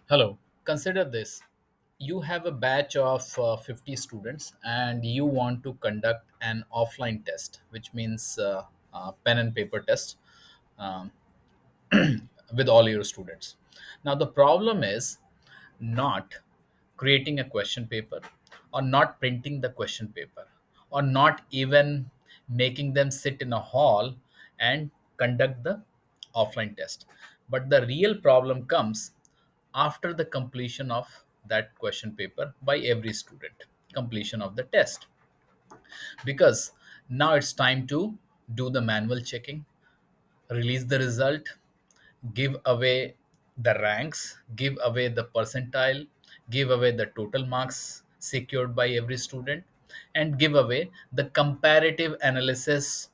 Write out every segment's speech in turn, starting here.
Hello, consider this. You have a batch of 50 students and you want to conduct an offline test, which means pen and paper test um, with all your students. Now, the problem is not creating a question paper or not printing the question paper or not even making them sit in a hall and conduct the offline test. But the real problem comes after the completion of that question paper by every student, completion of the test, because now it's time to do the manual checking, release the result, give away the ranks, give away the percentile, give away the total marks secured by every student, and give away the comparative analysis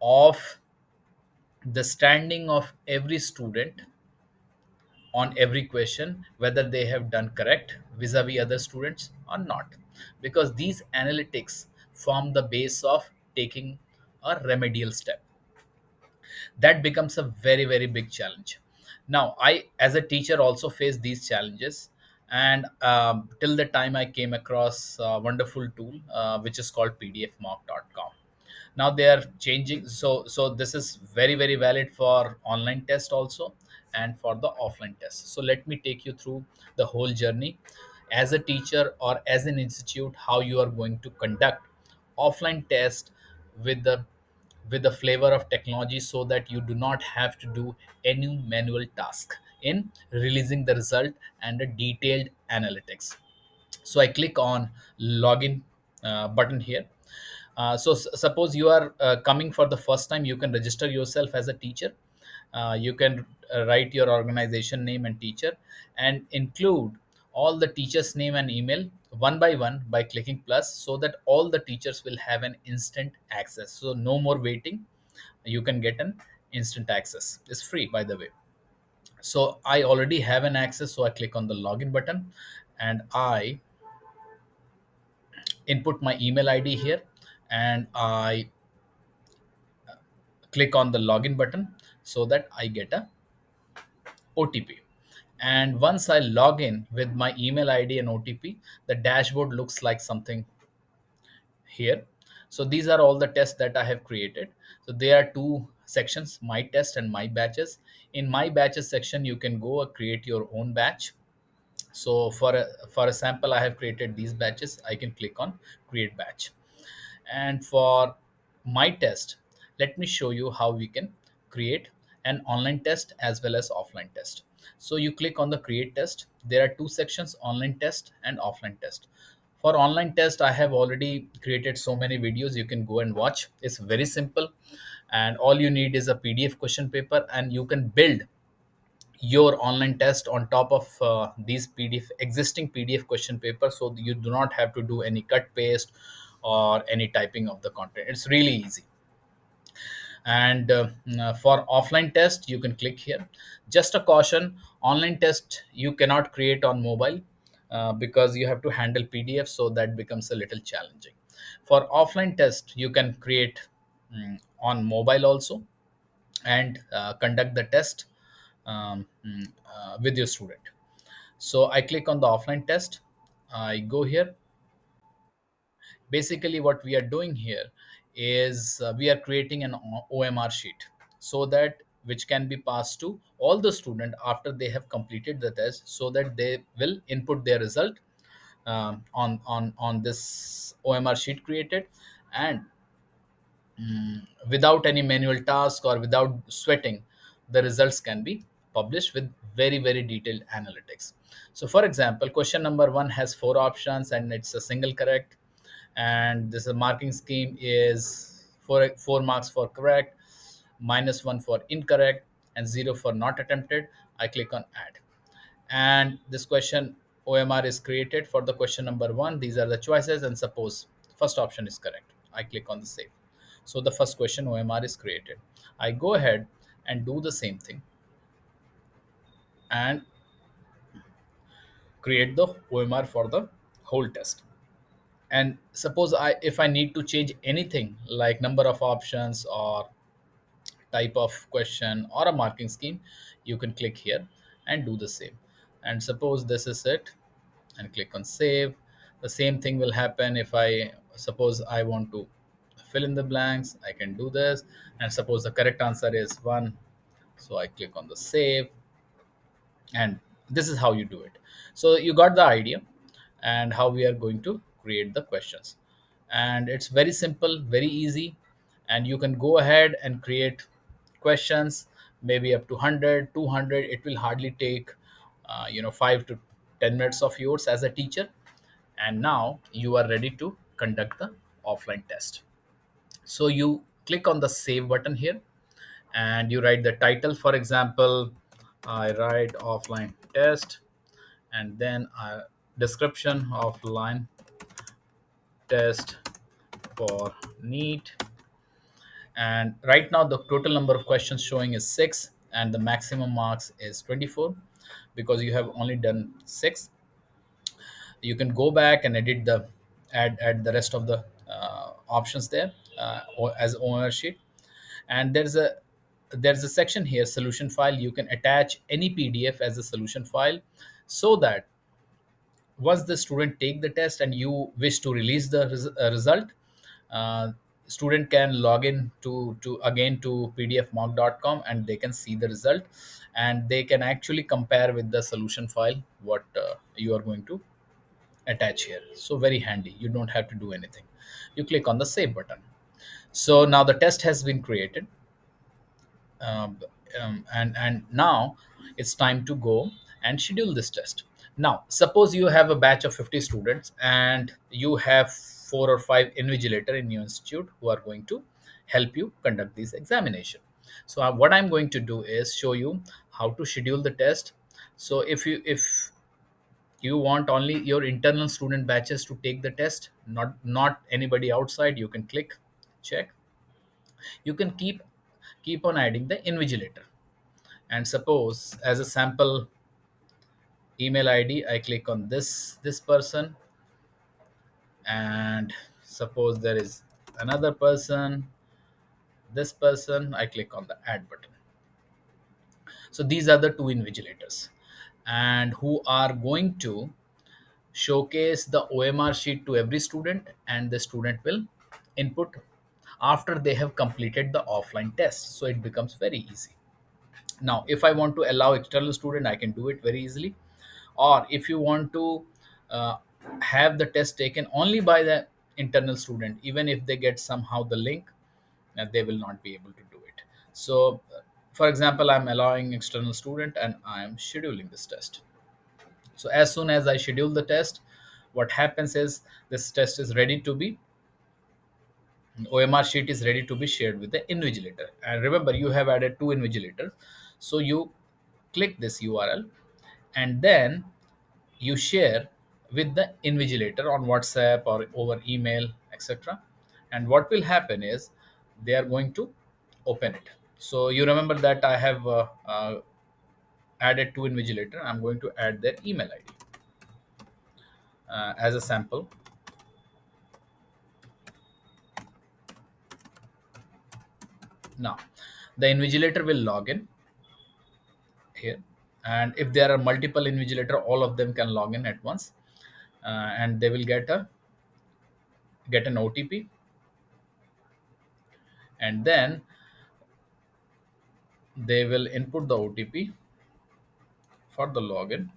of the standing of every student on every question, whether they have done correct vis-a-vis other students or not, because these analytics form the base of taking a remedial step. That becomes a very very big challenge. Now I as a teacher also face these challenges, and till the time I came across a wonderful tool which is called pdfmock.com. Now they are changing, so this is very very valid for online test also and for the offline test. So let me take you through the whole journey as a teacher or as an institute, how you are going to conduct offline test with the flavor of technology, so that you do not have to do any manual task in releasing the result and a detailed analytics. So I click on login button here. Suppose you are coming for the first time, you can register yourself as a teacher. You can write your organization name and teacher, and include all the teachers name and email one by one by clicking plus, so that all the teachers will have an instant access. So no more waiting, you can get an instant access. It's free, by the way. So I already have an access, so I click on the login button and I input my email id here, and I click on the login button so that I get a OTP. And once I log in with my email ID and OTP, the dashboard looks like something here. So these are all the tests that I have created. So there are two sections, my test and my batches. In my batches section, you can go create your own batch. So for a sample, I have created these batches. I can click on create batch. And for my test, let me show you how we can create an online test as well as offline test. So you click on the create test. There are two sections, online test and offline test. For online test, I have already created so many videos, you can go and watch. It's very simple, and all you need is a PDF question paper, and you can build your online test on top of these PDF existing PDF question paper, so you do not have to do any cut paste or any typing of the content. It's really easy. And for offline test, you can click here. Just a caution, online test you cannot create on mobile because you have to handle PDF, so that becomes a little challenging. For offline test, you can create on mobile also, and conduct the test with your student. So I click on the offline test, I go here. Basically what we are doing here is we are creating an OMR sheet, so that which can be passed to all the student after they have completed the test, so that they will input their result on this OMR sheet created, and without any manual task or without sweating, the results can be published with very very detailed analytics. So for example, question number 1 has four options and it's a single correct, and this marking scheme is four marks for correct, -1 for incorrect, and 0 for not attempted. I click on add, and this question OMR is created for the question number 1. These are the choices, and suppose first option is correct, I click on the save. So the first question OMR is created. I go ahead and do the same thing and create the OMR for the whole test. And suppose if I need to change anything like number of options or type of question or a marking scheme, you can click here and do the same. and suppose this is it, and click on save. The same thing will happen if I suppose I want to fill in the blanks. I can do this, and suppose the correct answer is 1, so I click on the save, and this is how you do it. So you got the idea and how we are going to create the questions, and it's very simple, very easy, and you can go ahead and create questions maybe up to 100, 200. It will hardly take 5 to 10 minutes of yours as a teacher, and now you are ready to conduct the offline test. So you click on the save button here, and you write the title. For example, I write offline test, and then a description: offline test for NEET. And right now the total number of questions showing is 6, and the maximum marks is 24 because you have only done 6. You can go back and edit the add the rest of the options there, or as owner sheet. And there's a section here, solution file. You can attach any PDF as a solution file, so that once the student take the test and you wish to release the result, uh, student can log in to again to pdfmock.com, and they can see the result, and they can actually compare with the solution file what you are going to attach here. So very handy, you don't have to do anything. You click on the save button. So now the test has been created, um, and now it's time to go and schedule this test. Now suppose you have a batch of 50 students, and you have 4 or 5 invigilator in your institute who are going to help you conduct this examination. So what I'm going to do is show you how to schedule the test. So if you want only your internal student batches to take the test, not anybody outside, you can click check. You can keep on adding the invigilator, and suppose as a sample email id, I click on this person, and suppose there is another person, this person, I click on the add button. So these are the 2 invigilators, and who are going to showcase the OMR sheet to every student, and the student will input after they have completed the offline test. So it becomes very easy. Now if I want to allow external student, I can do it very easily. Or if you want to uh, have the test taken only by the internal student, even if they get somehow the link, they will not be able to do it. So for example, I'm allowing external student, and I am scheduling this test. So as soon as I schedule the test, what happens is this test is ready to be OMR sheet is ready to be shared with the invigilator. And remember, you have added 2 invigilators. So you click this URL, and then you share with the invigilator on WhatsApp or over email, etc. And what will happen is they are going to open it. So you remember that I have added 2 invigilator. I'm going to add their email ID as a sample. Now the invigilator will log in here, and if there are multiple invigilator, all of them can log in at once, and they will get an OTP, and then they will input the OTP for the login,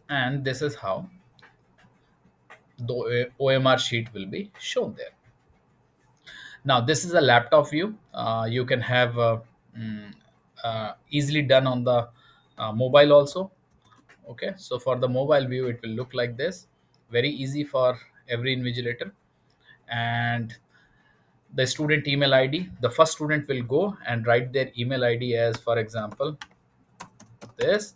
and this is how the OMR sheet will be shown there. Now this is a laptop view. You can have mm, easily done on the mobile also. Okay, so for the mobile view it will look like this, very easy for every invigilator. And the student email id, the first student will go and write their email id as, for example, this,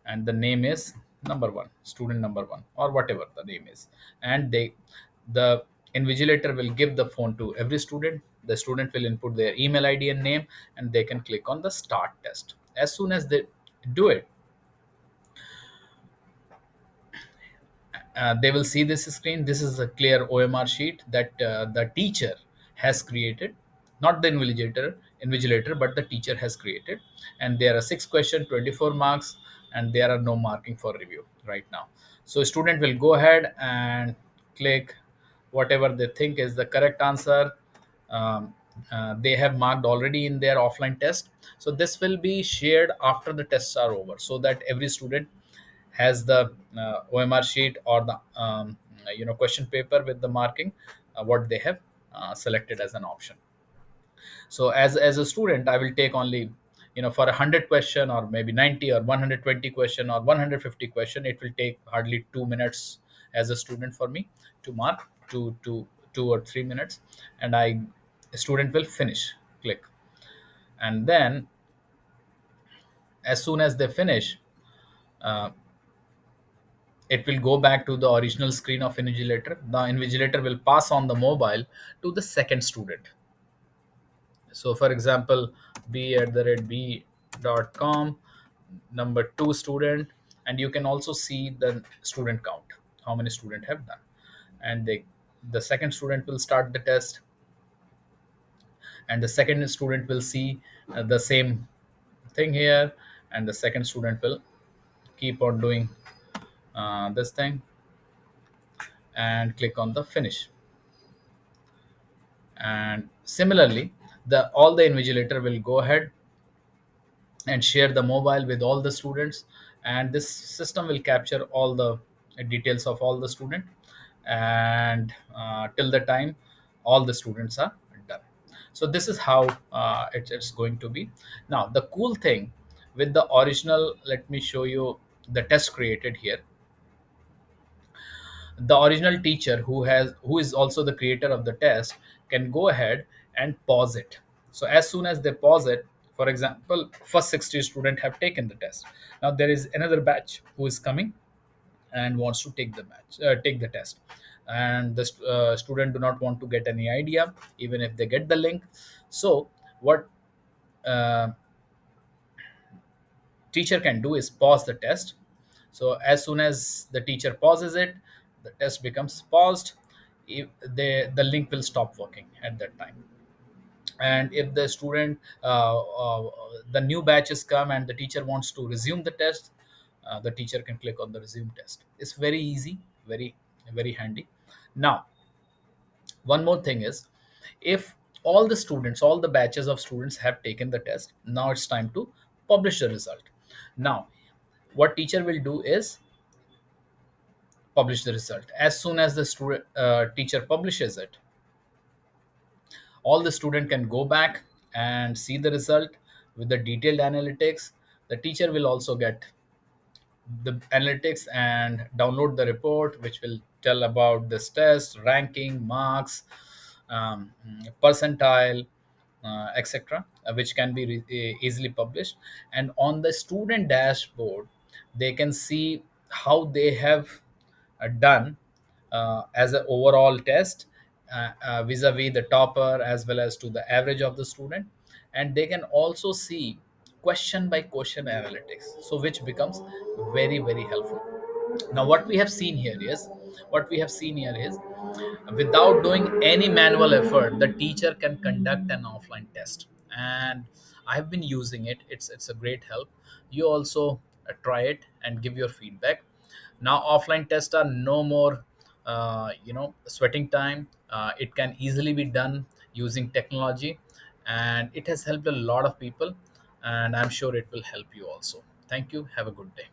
and the name is number 1, student number 1, or whatever the name is. And the invigilator will give the phone to every student. The student will input their email id and name, and they can click on the start test. As soon as they do it, they will see this screen. This is a clear OMR sheet that the teacher has created, not the invigilator, but the teacher has created. And there are 6 questions, 24 marks, and there are no marking for review right now. So student will go ahead and click whatever they think is the correct answer. um, they have marked already in their offline test. So this will be shared after the tests are over, so that every student has the OMR sheet or the question paper with the marking what they have selected as an option. So as a student, I will take only, for 100 question or maybe 90 or 120 question or 150 question, it will take hardly 2 minutes as a student for me to mark, 2 or 3 minutes, and I student will finish, click, and then as soon as they finish, uh, it will go back to the original screen of invigilator. The invigilator will pass on the mobile to the second student. So for example, b@b.com, number 2 student, and you can also see the student count, how many student have done. And the second student will start the test, and the second student will see the same thing here, and the second student will keep on doing this thing and click on the finish. And similarly, the all the invigilator will go ahead and share the mobile with all the students, and this system will capture all the details of all the student, and till the time all the students are done. So this is how it's going to be. Now the cool thing with the original, let me show you the test created here. The original teacher who is also the creator of the test can go ahead and pause it. So as soon as they pause it, for example, first 60 students have taken the test. Now there is another batch who is coming and wants to take the test, and the student do not want to get any idea even if they get the link. So what uh, teacher can do is pause the test. So as soon as the teacher pauses it, the test becomes paused. If the link will stop working at that time. And if the student the new batches come and the teacher wants to resume the test, the teacher can click on the resume test. It's very easy, very very handy. Now one more thing is, if all the batches of students have taken the test, now it's time to publish the result. Now what teacher will do is publish the result. As soon as the teacher publishes it, all the student can go back and see the result with the detailed analytics. The teacher will also get the analytics and download the report, which will tell about this test, ranking, marks, percentile, etc., which can be easily published. And on the student dashboard, they can see how they have done as an overall test, vis-a-vis the topper as well as to the average of the student. And they can also see question by question analytics, so which becomes very very helpful. Now what we have seen here is, without doing any manual effort, the teacher can conduct an offline test, and I have been using it. It's a great help. You also try it and give your feedback. Now offline tests are no more sweating time. It can easily be done using technology, and it has helped a lot of people, and I'm sure it will help you also. Thank you. Have a good day.